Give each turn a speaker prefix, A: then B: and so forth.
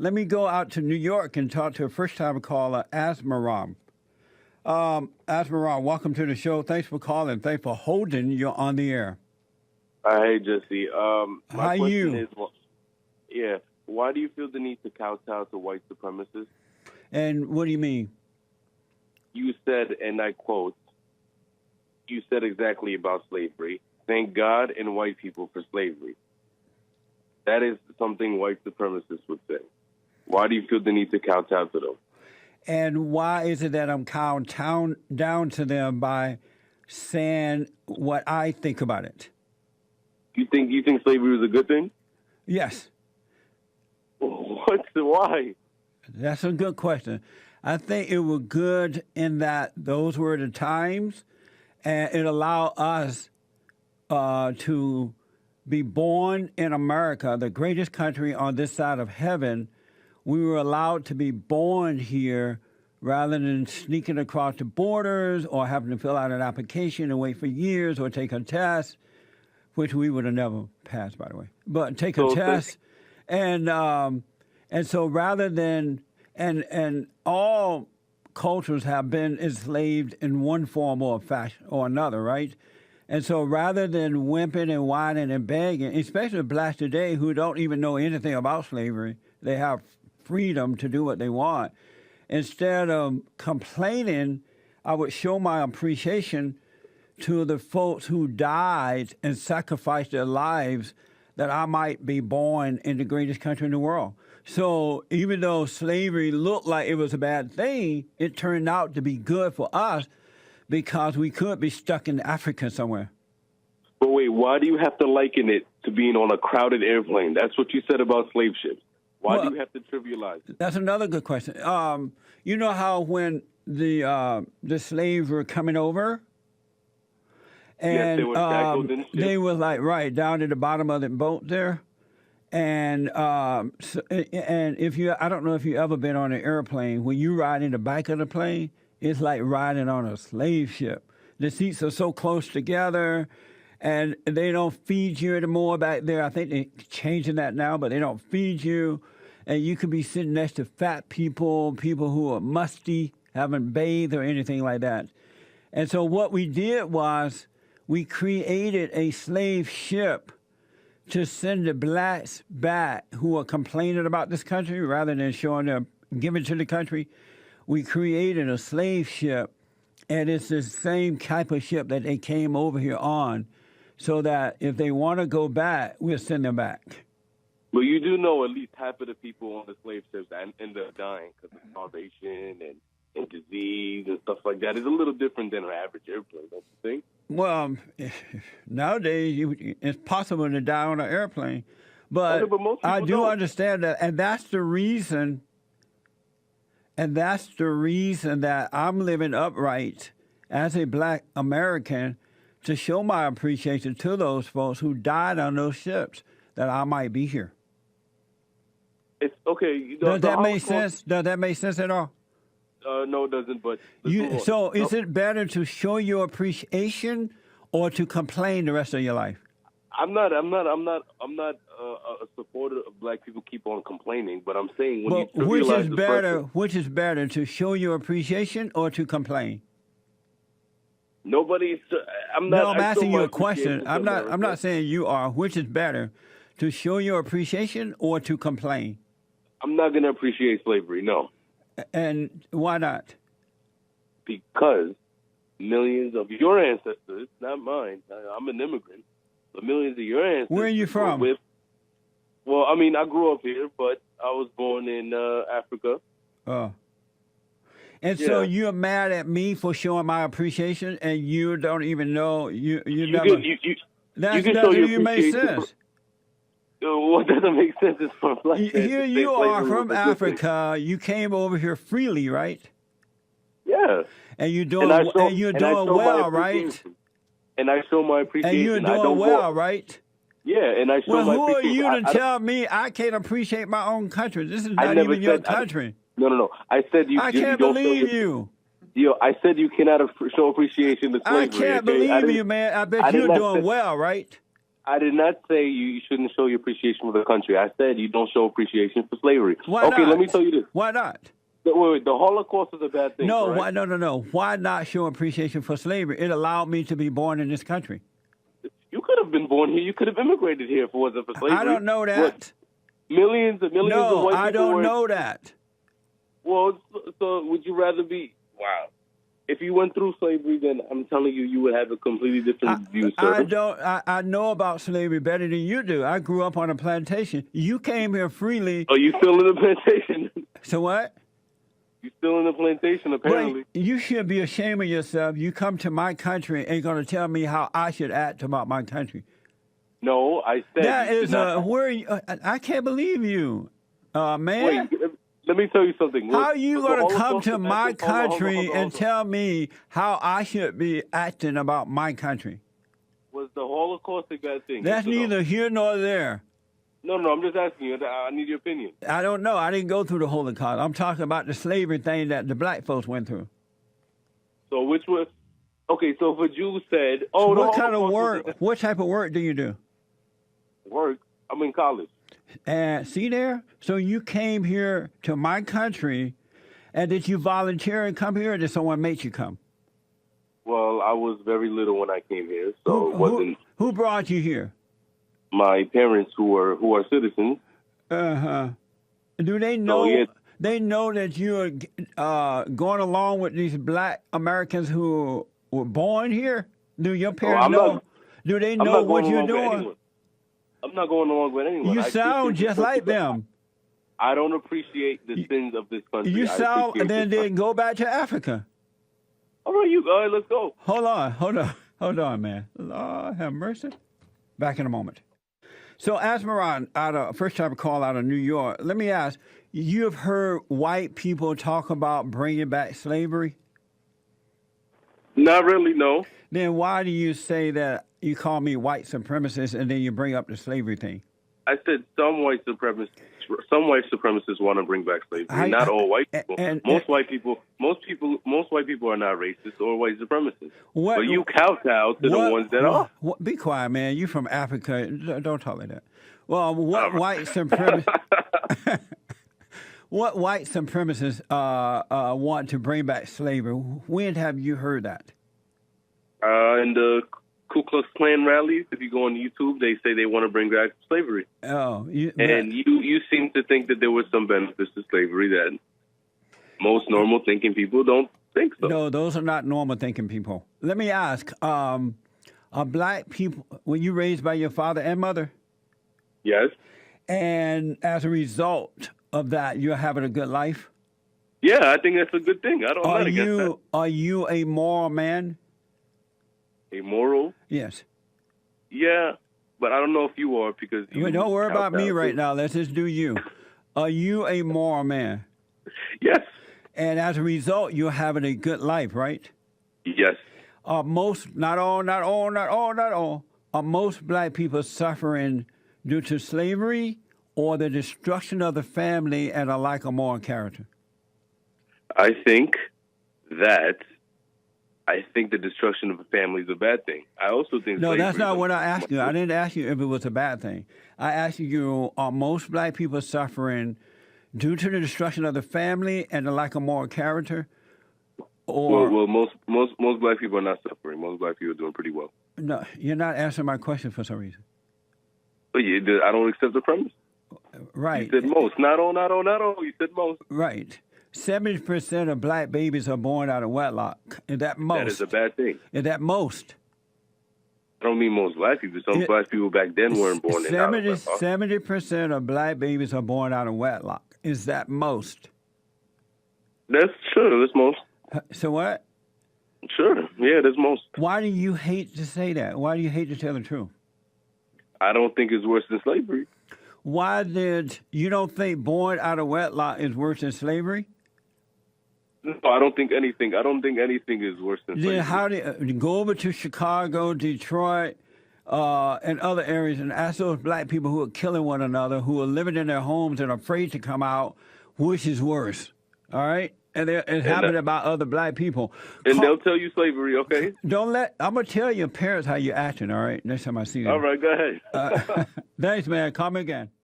A: Let me go out to New York and talk to a first-time caller, Asmaram. Asmaram, welcome to the show. Thanks for calling. Thanks for holding. You're on the air.
B: Hey, Jesse. My
A: How
B: question
A: you?
B: is, yeah, why do you feel the need to kowtow to white supremacists?
A: And what do you mean?
B: You said, and I quote, you said exactly about slavery. Thank God and white people for slavery. That is something white supremacists would say. Why do you feel the need to kowtow to them?
A: And why is it that I'm kowtowing down to them by saying what I think about it?
B: You think slavery was a good thing?
A: Yes.
B: What? Why?
A: That's a good question. I think it was good in that those were the times, and it allowed us to be born in America, the greatest country on this side of heaven. We were allowed to be born here rather than sneaking across the borders or having to fill out an application and wait for years or take a test, which we would have never passed, by the way. But take a test, and so rather than and all cultures have been enslaved in one form or fashion or another, right? And so rather than whimpering and whining and begging, especially blacks today who don't even know anything about slavery, they have freedom to do what they want. Instead of complaining, I would show my appreciation to the folks who died and sacrificed their lives that I might be born in the greatest country in the world. So even though slavery looked like it was a bad thing, it turned out to be good for us because we could be stuck in Africa somewhere.
B: But wait, why do you have to liken it to being on a crowded airplane? That's what you said about slave ships. Why do you have to trivialize it?
A: That's another good question. You know how when the slaves were coming over, and
B: yes, they were shackled in ships.
A: They were like right down at the bottom of the boat there, and if you, I don't know if you ever been on an airplane. When you ride in the back of the plane, it's like riding on a slave ship. The seats are so close together, and they don't feed you anymore back there. I think they're changing that now, but they don't feed you. And you could be sitting next to fat people, people who are musty, haven't bathed or anything like that. And so what we did was we created a slave ship to send the blacks back who are complaining about this country rather than showing them, giving to the country. We created a slave ship, and it's the same type of ship that they came over here on, so that if they want to go back, we'll send them back.
B: Well, you do know at least half of the people on the slave ships end up dying because of starvation and disease and stuff like that. It's a little different than an average airplane, don't you think?
A: Well, nowadays it's possible to die on an airplane, but I do understand that, and that's the reason. And that's the reason that I'm living upright as a black American to show my appreciation to those folks who died on those ships that I might be here.
B: It's okay.
A: Does that make sense? Does that make sense at all?
B: No, it doesn't. But
A: is it better to show your appreciation or to complain the rest of your life?
B: I'm not a supporter of black people keep on complaining, but I'm saying when you trivialize
A: which is better, to show your appreciation or to complain?
B: Nobody's. I'm
A: asking you a question. I'm not saying you are. Which is better, to show your appreciation or to complain?
B: I'm not going to appreciate slavery. No.
A: And why not?
B: Because millions of your ancestors, not mine. I'm an immigrant. But millions of your ancestors.
A: Where are you from?
B: Well, I mean, I grew up here, but I was born in Africa.
A: Oh. And so you're mad at me for showing my appreciation, and you don't even know you never. That doesn't even make sense.
B: What doesn't make sense is for black.
A: Here you are from Africa. You came over here freely, right?
B: Yeah.
A: And you're doing well, right?
B: And I show my appreciation.
A: And you're doing well, right?
B: Yeah, and I show my appreciation.
A: Well, who are you to tell me I can't appreciate my own country? This is not even your country.
B: No. I said you.
A: I can't believe you.
B: I said you cannot show appreciation to slavery.
A: I can't believe you, man. I bet you're doing well, right?
B: I did not say you shouldn't show your appreciation for the country. I said you don't show appreciation for slavery.
A: Why
B: okay,
A: not?
B: let me tell you this.
A: Why not?
B: Wait, the Holocaust is a bad thing.
A: No,
B: correct?
A: no. Why not show appreciation for slavery? It allowed me to be born in this country.
B: You could have been born here. You could have immigrated here if it wasn't for slavery.
A: I don't know that.
B: What? Millions of millions of white people.
A: No, I don't know that.
B: Well, so would you rather be? Wow. If you went through slavery, then I'm telling you, you would have a completely different view, sir.
A: I know about slavery better than you do. I grew up on a plantation. You came here freely.
B: Oh, you still in the plantation?
A: So what?
B: You still in the plantation, apparently.
A: Well, you should be ashamed of yourself. You come to my country and going to tell me how I should act about my country.
B: No, I said
A: that is where you, I can't believe you, man.
B: Wait, let me tell you something.
A: How are you going to come to my country and tell me how I should be acting about my country?
B: Was the Holocaust a bad thing?
A: That's neither here nor there.
B: No, I'm just asking you. I need your opinion.
A: I don't know. I didn't go through the Holocaust. I'm talking about the slavery thing that the black folks went through.
B: So which was... Okay, so if a Jew said... Oh,
A: so what kind of work? What type of work do you do?
B: Work? I'm in college.
A: And see there? So you came here to my country, and did you volunteer and come here, or did someone make you come?
B: Well, I was very little when I came here, so it wasn't...
A: Who brought you here?
B: My parents, who are citizens.
A: Uh-huh. Do they know...
B: So, yeah.
A: They know that you're going along with these black Americans who were born here? Do your parents know? Do they know what you're doing?
B: I'm not going along with anyone.
A: You sound just like them.
B: I don't appreciate the sins of this country.
A: You sound, and then go back to Africa.
B: All right, let's go.
A: Hold on, man. Lord have mercy. Back in a moment. So, Asmaran, first time call out of New York, let me ask, you have heard white people talk about bringing back slavery?
B: Not really, no.
A: Then why do you say that you call me white supremacist and then you bring up the slavery thing?
B: I said some white supremacists want to bring back slavery. Not all white people. Most white people are not racist or white supremacists. But you kowtow to the ones that are.
A: Be quiet, man. You from Africa. Don't talk like that. Well, what white supremacists? What white supremacists want to bring back slavery? When have you heard that?
B: In the Ku Klux Klan rallies, if you go on YouTube, they say they want to bring back slavery.
A: Oh,
B: you seem to think that there was some benefits to slavery that most normal thinking people don't think so.
A: No, those are not normal thinking people. Let me ask: are black people? Were you raised by your father and mother?
B: Yes.
A: And as a result of that, you're having a good life?
B: Yeah, I think that's a good thing. I'm not against that.
A: Are you a moral man?
B: A moral?
A: Yes.
B: Yeah, but I don't know if you are because you...
A: Wait, don't worry about me right now. Let's just do you. Are you a moral man?
B: Yes.
A: And as a result, you're having a good life, right?
B: Yes.
A: Are most black people suffering due to slavery or the destruction of the family and a lack of moral character?
B: I think the destruction of a family is a bad thing. I also think
A: no, that's not what I asked you. I didn't ask you if it was a bad thing. I asked you, are most black people suffering due to the destruction of the family and the lack of moral character? Or
B: well, most black people are not suffering. Most black people are doing pretty well.
A: No, you're not answering my question for some reason.
B: But I don't accept the premise.
A: Right.
B: You said most. Not all. You said most.
A: Right. 70% of black babies are born out of wedlock. Is that most?
B: That is a bad thing.
A: Is that most?
B: I don't mean most black people. Some black people back then weren't born out of wedlock.
A: 70% of black babies are born out of wedlock. Is that most?
B: That's true. That's most.
A: So what?
B: Sure. Yeah, that's most.
A: Why do you hate to say that? Why do you hate to tell the truth?
B: I don't think it's worse than slavery.
A: Why did you don't think born out of wedlock is worse than slavery?
B: No, I don't think anything. I don't think anything is worse than slavery.
A: Then how do you go over to Chicago, Detroit, and other areas and ask those black people who are killing one another, who are living in their homes and afraid to come out, which is worse? All right? and they're inhabited by other black people.
B: And they'll tell you slavery, okay?
A: Don't let. I'm gonna tell your parents how you're acting. All right, next time I see them.
B: All right, go ahead.
A: Thanks, man. Call me again.